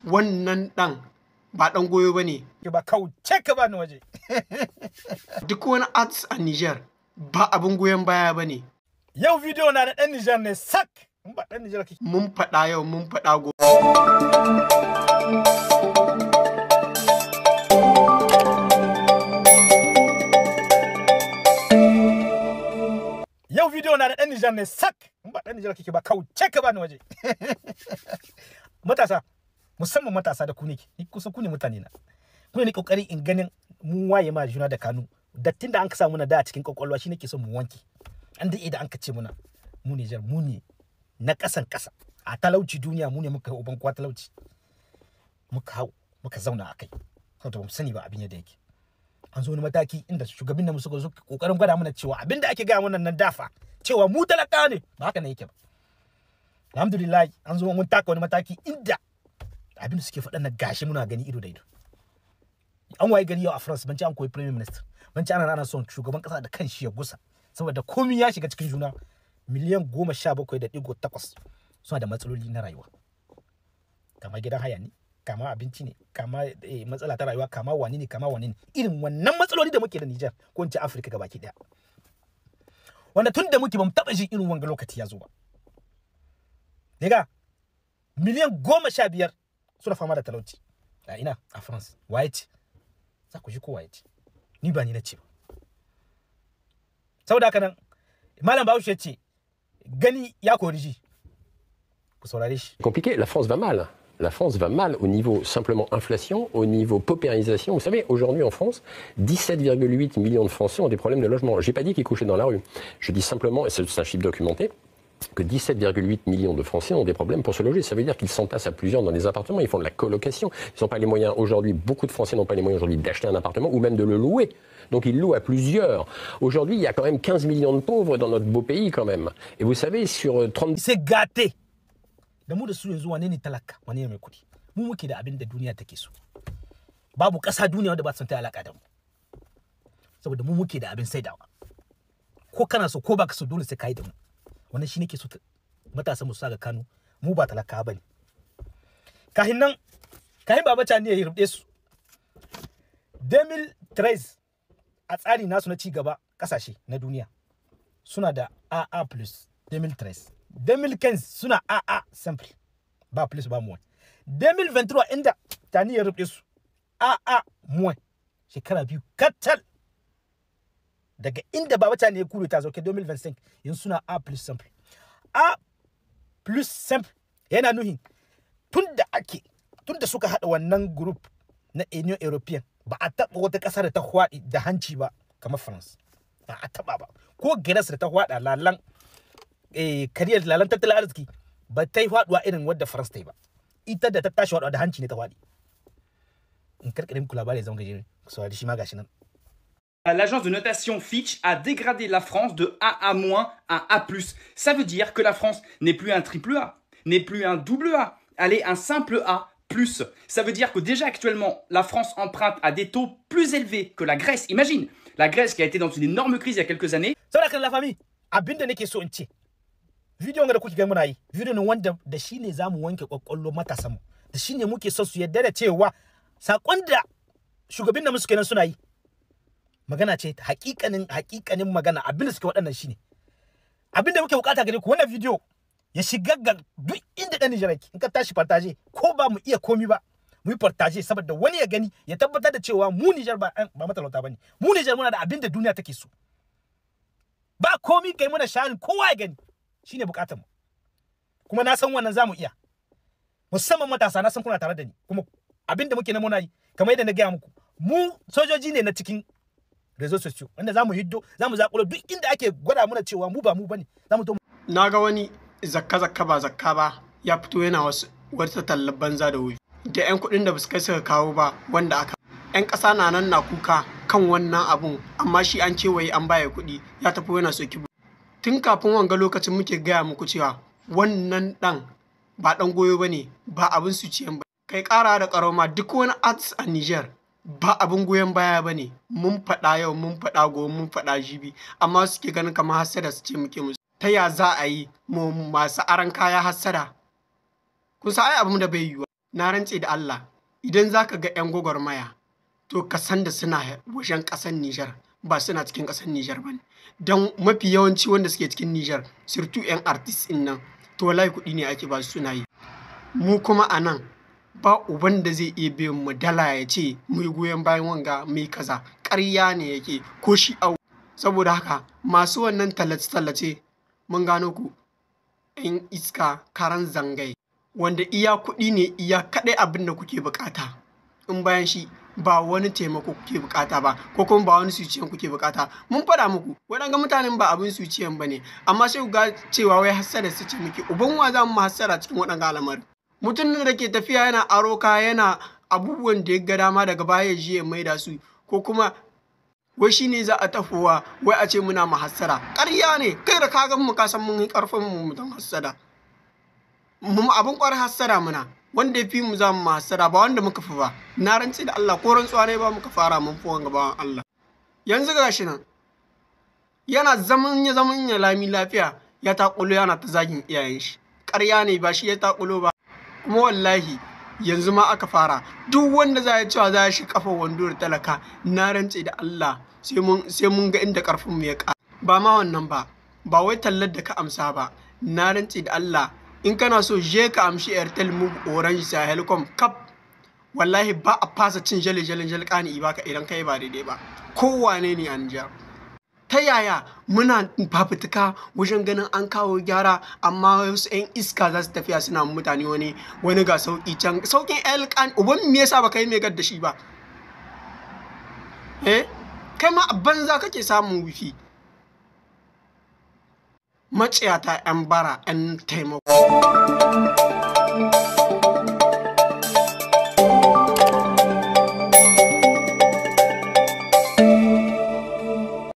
wannan ɗan ba ɗan goyo ba ne. Ba kauce ka ba ni waje. Duk wani arts a Niger ba abin goyon baya ba ne. Yau bidiyo na da ɗan Niger ne sak. In ba ɗan Niger kake. Mun faɗa yau mun faɗa gobe. Yau bidiyo na da ɗan Niger ne sak. In ba ɗan Niger kake ba kauce ka ba ni waje. Matasa, musamman matasa da ku ne, kusan ku ne mutane na. Ku ne kokari in ganin mu waye ma juna da kanu. Dattin da an ka samu na da a cikin kwakwalwa shi nake son mu wanke. An da idan an ka ce muna mu Niger mu ne na ƙasan ƙasa. A talauci duniya mu ne muka uban kwa talauci. Muka hau muka zauna a kai. Saboda mu sani ba abin yadda yake. An zo wani mataki inda shugabannin namu suka zo kokarin gwada mana cewa abin da ake gaya mana nan dafa cewa mu talaka ne ba haka ne yake ba. Alhamdulillah an zo mun taka wani mataki inda abin da suke faɗa na gashi muna gani ido da ido. An waye gari yau a France ban ci an koyi prime minister. Ban ci ana son shugaban kasa da kanshi ya gusa saboda komai ya shiga cikin juna. Miliyan 17.8 suna da matsaloli na rayuwa. Kama gidan haya ne, kama abinci ne, kama matsala ta rayuwa, kama wani ne, kama wani ne. Irin wannan matsaloli da muke da Niger ko in ce Africa gabaki daya. Wanda tun da muke bamu taba jin irin wanga lokaci ya zo ba. Daga miliyan 15 suna fama da talauci. A ina a France. Waye ce? Za ku ji ko waye ce? Ni ba ni na ce ba. Saboda haka nan Malam Bahaushe ce gani ya kori ji. Ku saurare shi. Compliqué, la France va mal. La France va mal au niveau simplement inflation, au niveau paupérisation. Vous savez, aujourd'hui en France, 17,8 millions de Français ont des problèmes de logement. Je n'ai pas dit qu'ils couchaient dans la rue. Je dis simplement, et c'est un chiffre documenté, que 17,8 millions de Français ont des problèmes pour se loger. Ça veut dire qu'ils s'entassent à plusieurs dans des appartements, ils font de la colocation. Ils n'ont pas les moyens aujourd'hui, beaucoup de Français n'ont pas les moyens aujourd'hui d'acheter un appartement ou même de le louer. Donc ils louent à plusieurs. Aujourd'hui, il y a quand même 15 millions de pauvres dans notre beau pays quand même. Et vous savez, sur 30... C'est gâté. Da mu da su yanzu wane ne talaka, wane ne mai kuɗi. Mu muke da abin da duniya take so. Babu ƙasa duniya wanda ba ta san ta alaka da mu. Saboda mu muke da abin saidawa. Ko kana so ko baka so dole sai kai da mu. Wannan shi nake so matasa mu sa ga Kano, mu ba talaka bane. Kahin nan, kahin baba Tani ya rubde su. 2013 a tsari nasu na ci gaba kasashe na duniya suna da AA+ 2013. 2015 suna AA simple ba plus ba moins. 2023 inda Tani ya rubde su AA moins. Shekara biyu katal daga inda baba Tani ya kure ta zauke 2025 yanzu suna A+ simple. A+ simple yana nuhin tunda suka hada wannan group na Union European ba a taba wata kasar da ta hwadi da hanci ba kamar France. Ba a taba ba. Ko Greece da ta hwada lalan kariyar lalan tattalin arziki ba ta yi faduwa irin wadda France ta yi ba. Ita da ta tashi faduwa da hanci ne ta fadi. In karkare muku labari zan gaje ku saurari shi ma gashi nan. L'agence de notation Fitch a dégradé la France de AA- à A+. Ça veut dire que la France n'est plus un triple A, n'est plus un double A, elle est un simple A+. Ça veut dire que déjà actuellement, la France emprunte à des taux plus élevés que la Grèce. Imagine, la Grèce qui a été dans une énorme crise il y a quelques années. Ça veut dire que la famille, abinda nake so in ce. Video nga da kuke ga muna yi, video ne wanda da shi ne zamu wanke kokkollo matasan mu. Da shi ne muke son su yadda da cewa sakon da shugabannin namu suke nan suna yi. Magana ce hakikanin magana abinda suke waɗannan shine. Abinda muke bukata gare ku wannan video ya shiga ga duk inda dan Nijar yake. In ka tashi partage ko ba mu iya komi ba, mu yi partage saboda wani ya gani ya tabbatar da cewa mu Nijar ba matalauta bane. Mu Nijar muna da abinda duniya take so. Ba komi kai muna sharin kowa ya gani. Shine bukatar mu. Kuma na san wannan zamu iya. Musamman matasa na san kuna tare da ni. Kuma abinda muke na muna yi kamar yadda na gaya muku. Mu sojoji ne na cikin réseaux sociaux wanda zamu hiddo zamu zakulo duk inda ake gwada muna cewa mu ba mu bane zamu to. Na ga wani zakka ba zakka ba ya fito yana wata tallar banza da wuri da 'yan kuɗin da basu kai suka kawo ba wanda aka 'yan ƙasa na nan na kuka kan wannan abun amma shi an ce wai an baya kuɗi ya tafi yana soki. Tun kafin wanga lokacin muke gaya muku cewa wannan ɗan ba ɗan goyo ba ne ba abin su ciyan ba. Kai ƙara da ƙarama duk wani arts a Niger ba abin goyon baya ba ne. Mun faɗa yau mun faɗa gobe mun faɗa jibi amma suke ganin kamar hassada su ce muke musu. Ta ya za a yi mu masu aran kaya hassada? Kun sa ai abin da bai yiwu. na rantse da Allah idan zaka ga 'yan gwagwarmaya to ka san da suna wajen ƙasar Nijar ba suna cikin ƙasar Nijar ba ne. Don mafi yawanci wanda suke cikin Nijar surtout 'yan artist ɗin nan to wallahi kuɗi ne ake ba su suna yi. Mu kuma a nan ba uban da zai iya biyan mu dala ya ce mu yi goyon bayan wanga mu yi kaza, ƙarya ne yake ko shi au. Saboda haka masu wannan tallace-tallace mun gano ku 'yan iska karan zangai wanda iya kuɗi ne iya kaɗai abin da kuke buƙata, in bayan shi ba wani taimako kuke buƙata ba ko kuma ba wani suciyan kuke buƙata. Mun faɗa muku waɗanga mutanen ba abin suciyan ba ne, amma sai ku ga cewa wai hassada su ce muke. Uban wa za mu hassara cikin waɗanga al'amari? Mutum da ke tafiya yana aro kaya yana abubuwan da ya ga dama daga baya ji ya maida su, ko kuma wai shi ne za a tafowa wai a ce muna mahassara. Ƙarya ne, kai da kagan mu kasan mun yi ƙarfin mu don hassada. Mu abin ƙwarar hassada muna, wanda ya fi mu za mu mahassada ba wanda muka fi ba. Na rantse da Allah ko rantsuwa ne ba muka fara mun fi wanga bawan Allah. Yanzu ga shi nan yana zaman ya lami lafiya ya taƙulo yana ta zagin iyayen shi. Ƙarya ne, ba shi ya taƙulo ba. Kuma wallahi yanzu ma aka fara duk wanda za ya cewa za ya shi kafa wando da talaka, na rantse da Allah sai mun ga inda karfin mu ya ƙara. Ba ma wannan ba wai tallar da ka amsa ba, na rantse da Allah in kana so je ka amshi Airtel Move Orange Sahelcom kap, wallahi ba a fasa cin jale-jalen jalƙani baka idan kai ba daidai ba, kowane ne an ja. Ta yaya muna fafutuka wajen ganin an kawo gyara, amma wasu 'yan iska za su tafiya suna mutane wani ga sauƙi can, sauƙin alƙan uban me yasa baka yi mai da shi ba? Kai ma a banza kake samun wifi. Maciyata 'yan bara 'yan taimako.